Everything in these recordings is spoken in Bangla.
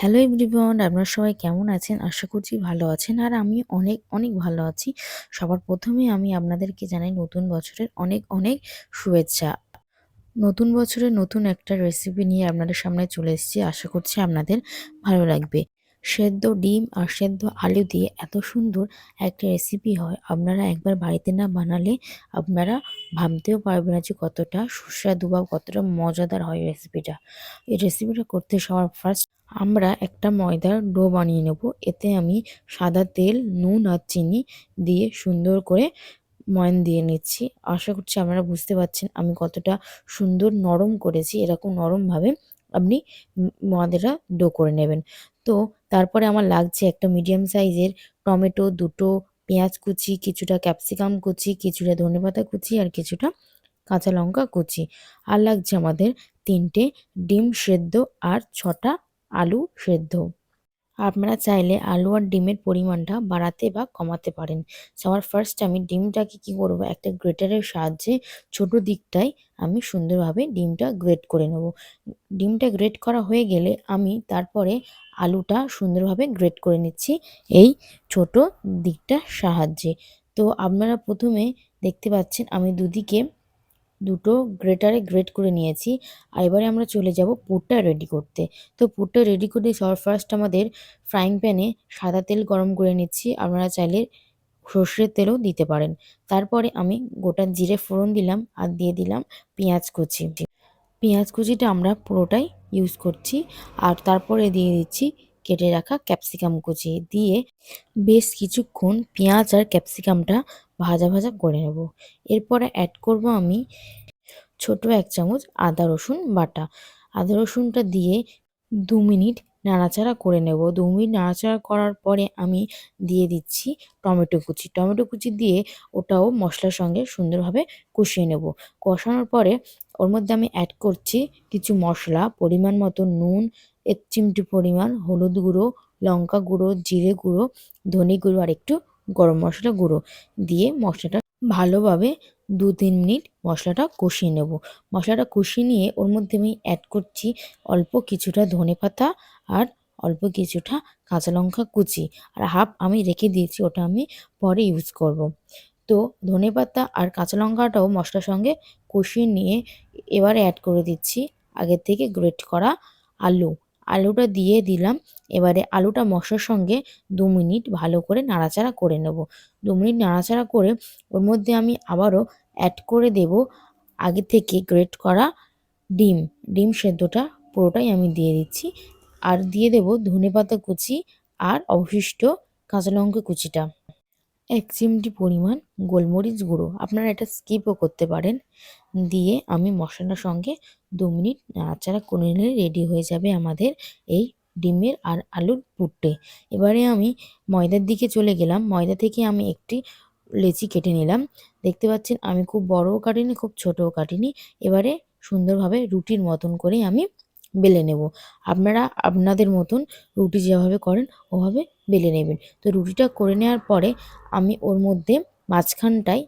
হ্যালো এভরিওয়ান, আপনারা সবাই কেমন আছেন? আশা করছি ভালো আছেন। আর আমি অনেক, অনেক ভালো আছি। সবার ১ম এ আমি আপনাদেরকে জানাই নতুন বছরের অনেক, অনেক শুভেচ্ছা। নতুন বছরে নতুন একটা রেসিপি নিয়ে আপনাদের সামনে চলে এসেছি। আশা করছি আপনাদের ভালো লাগবে। সেদ্ধ ডিম আর সেদ্ধ আলু দিয়ে এত সুন্দর একটা রেসিপি হয়, আপনারা একবার বাড়িতে না বানালে আপনারা ভাবতেও পারবেন না যে কতটা সুস্বাদু বা কতটা মজাদার হয় রেসিপিটা। এই রেসিপিটা করতে সবার ফার্স্ট আমরা একটা ময়দার ডো বানিয়ে নেব। এতে আমি সাদা তেল, নুন আর চিনি দিয়ে সুন্দর করে ময়ান দিয়ে নিচ্ছি। আশা করছি আপনারা বুঝতে পারছেন আমি কতটা সুন্দর নরম করেছি। এরকম নরমভাবে আপনি ময়দাটা ডো করে নেবেন। তো তারপরে আমার লাগছে একটা মিডিয়াম সাইজের টমেটো ২ টো, পেঁয়াজ কুচি, কিছুটা ক্যাপসিকাম কুচি, কিছুটা ধনেপাতা কুচি আর কিছুটা কাঁচা লঙ্কা কুচি। আর লাগছে আমাদের ৩ টে ডিম সেদ্ধ আর ৬ টা আলু সেদ্ধ। আপনারা চাইলে আলু আর ডিমের পরিমাণটা বাড়াতে বা কমাতে পারেন। সবার ফার্স্ট আমি ডিমটাকে কি করব, একটা গ্রেটারের সাহায্যে ছোট দিকটায় আমি সুন্দরভাবে ডিমটা গ্রেট করে নেব। ডিমটা গ্রেট করা হয়ে গেলে আমি তারপরে আলুটা সুন্দরভাবে গ্রেট করে নিচ্ছি এই ছোট দিকটার সাহায্যে। তো আপনারা ১ম এ দেখতে পাচ্ছেন আমি দুদিকে দুটো গ্রেটারে গ্রেট করে নিয়েছি। আর এবারে আমরা চলে যাব পুরটা রেডি করতে। তো পুরটা রেডি করতে সবার ফার্স্ট আমাদের ফ্রাইং প্যানে সাদা তেল গরম করে নিচ্ছি। আপনারা চাইলে সর্ষের তেলও দিতে পারেন। তারপরে আমি গোটা জিরে ফোড়ন দিলাম আর দিয়ে দিলাম পেঁয়াজ কুচি। পেঁয়াজ কুচিটা আমরা পুরোটাই ইউজ করছি। আর তারপরে দিয়ে দিচ্ছি কেটে রাখা ক্যাপসিকাম কুচি। দিয়ে বেশ কিছুক্ষণ পেঁয়াজ আর ক্যাপসিকামটা ভাজা, ভাজা করে নেব। এরপরে অ্যাড করব আমি ছোট ১ চামচ আদা রসুন বাটা। আদা রসুনটা দিয়ে ২ মিনিট নাড়াচাড়া করে নেব। ২ মিনিট নাড়াচাড়া করার পরে আমি দিয়ে দিচ্ছি টমেটো কুচি। টমেটো কুচি দিয়ে ওটাও মশলার সঙ্গে সুন্দরভাবে কষিয়ে নেব। কষানোর পরে ওর মধ্যে আমি অ্যাড করছি কিছু মশলা, পরিমাণ মতো নুন, ১ চিমটি পরিমাণ হলুদ গুঁড়ো, লঙ্কা গুঁড়ো, জিরে গুঁড়ো, ধনে গুঁড়ো আর একটু গরম মশলা গুঁড়ো দিয়ে মশলাটা ভালোভাবে ২-৩ মিনিট মশলাটা কষিয়ে নেব। মশলাটা কষিয়ে নিয়ে ওর মধ্যে আমি অ্যাড করছি অল্প কিছুটা ধনেপাতা আর অল্প কিছুটা কাঁচা লঙ্কা কুচি। আর হাফ আমি রেখে দিয়েছি, ওটা আমি পরে ইউজ করব। তো ধনেপাতা আর কাঁচা লঙ্কাটাও মশলার সঙ্গে কষিয়ে নিয়ে এবারে অ্যাড করে দিচ্ছি আগের থেকে গ্রেট করা আলু। আলুটা দিয়ে দিলাম। এবারে আলুটা মশলার সঙ্গে ২ মিনিট ভালো করে নাড়াচাড়া করে নেব। ২ মিনিট নাড়াচাড়া করে ওর মধ্যে আমি আবারও অ্যাড করে দেব আগে থেকে গ্রেট করা ডিম। ডিম সেদ্ধটা পুরোটাই আমি দিয়ে দিচ্ছি। আর দিয়ে দেব ধনেপাতা কুচি আর অবশিষ্ট কাঁচা লঙ্কা কুচিটা। ১ চিমটি পরিমাণ গোলমরিচ গুঁড়ো। আপনারা এটা স্কিপও করতে পারেন। দিয়ে আমি মশলাটার সঙ্গে ২ মিনিট নাড়াচাড়া করে নিলে রেডি হয়ে যাবে আমাদের এই ডিমের আর আলুর পুরটে। এবারে আমি ময়দার দিকে চলে গেলাম। ময়দা থেকে আমি একটি লেচি কেটে নিলাম। দেখতে পাচ্ছেন আমি খুব বড়ও কাটিনি, খুব ছোটও কাটিনি। এবারে সুন্দরভাবে রুটির মতন করে আমি বেলে নেব। আপনারা আপনাদের মতন রুটি যেভাবে করেন ওভাবে বেলে নেবেন। তো রুটিটা করে নেওয়ার পরে আমি ওর মধ্যে মাঝখানটায়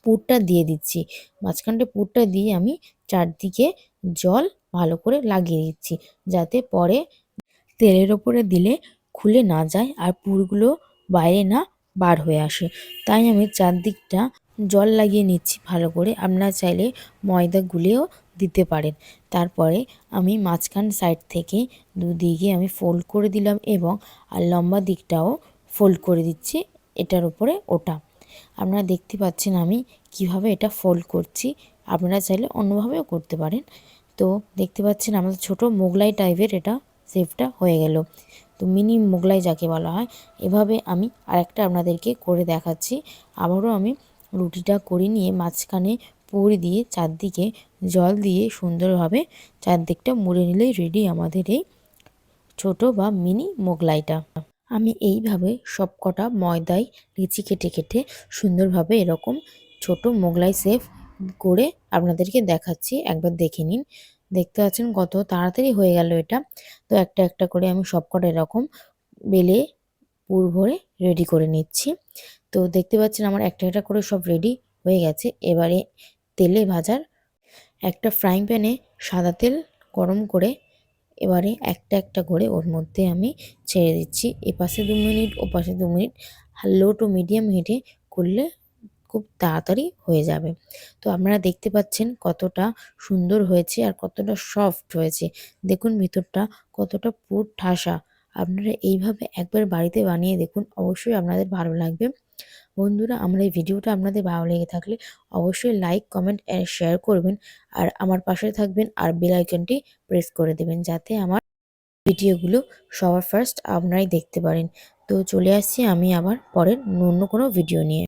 পুরটা দিয়ে দিচ্ছি। মাঝখানটায় পুরটা দিয়ে আমি চারদিকে জল ভালো করে লাগিয়ে দিচ্ছি। যাতে পরে তেলের ওপরে দিলে খুলে না যায় আর পুরগুলো বাইরে না বার হয়ে আসে। তাই আমি চারদিকটা জল লাগিয়ে নিচ্ছি ভালো করে। আপনারা চাইলে ময়দা গুলেও দিতে পারেন। তারপরে আমি মাঝখান সাইড থেকে দুদিকে আমি ফোল্ড করে দিলাম এবং আর লম্বা দিকটাও ফোল্ড করে দিচ্ছি এটার উপরে ওটা। আপনারা দেখতে পাচ্ছেন আমি কিভাবে এটা ফোল্ড করছি। আপনারা চাইলে অন্যভাবেও করতে পারেন। তো দেখতে পাচ্ছেন আমাদের ছোট মোগলাই টাইপের এটা শেপটা হয়ে গেল। তো মিনি মোগলাই যাকে বলা হয়। এভাবে আমি আরেকটা আপনাদেরকে করে দেখাচ্ছি। আবারও আমি রুটিটা করে নিয়ে মাঝখানে পুর দিয়ে চারদিকে জল দিয়ে সুন্দরভাবে চারদিকটা মুড়ে নিলেই রেডি আমাদের এই ছোট বা মিনি মোগলাইটা। আমি এইভাবে সবকটা ময়দায় লিচি কেটে কেটে সুন্দরভাবে এরকম ছোট মোগলাই শেপ করে আপনাদেরকে দেখাচ্ছি। একবার দেখে নিন। দেখতে পাচ্ছেন কত তাড়াতাড়ি হয়ে গেল এটা। তো একটা একটা করে আমি সবকটা এরকম বেলে পুর ভরে রেডি করে নিচ্ছি। তো দেখতে পাচ্ছেন আমার একটা একটা করে সব রেডি হয়ে গেছে। এবারে তেলে ভাজার একটা ফ্রাইং প্যানে সাদা তেল গরম করে এবারে একটা একটা করে ওর মধ্যে আমি ছেড়ে দিচ্ছি। এপাশে 2 মিনিট, ওপাশে 2 মিনিট লো টু মিডিয়াম হিটে করলে খুব তাড়াতাড়ি হয়ে যাবে। তো আপনারা দেখতে পাচ্ছেন কতটা সুন্দর হয়েছে আর কতটা সফট হয়েছে। দেখুন ভিতরটা কতটা পুর ঠাসা। আপনারা এইভাবে একবার বাড়িতে বানিয়ে দেখুন, অবশ্যই আপনাদের ভালো লাগবে। বন্ধুরা, আমার এই ভিডিওটা আপনাদের ভালো লেগে থাকলে অবশ্যই লাইক, কমেন্ট অ্যান্ড শেয়ার করবেন। আর আমার পাশে থাকবেন আর বেল আইকনটি প্রেস করে দেবেন, যাতে আমার ভিডিওগুলো সবার ফার্স্ট আপনারাই দেখতে পারেন। তো চলে আসছি আমি আবার পরের অন্য কোনো ভিডিও নিয়ে।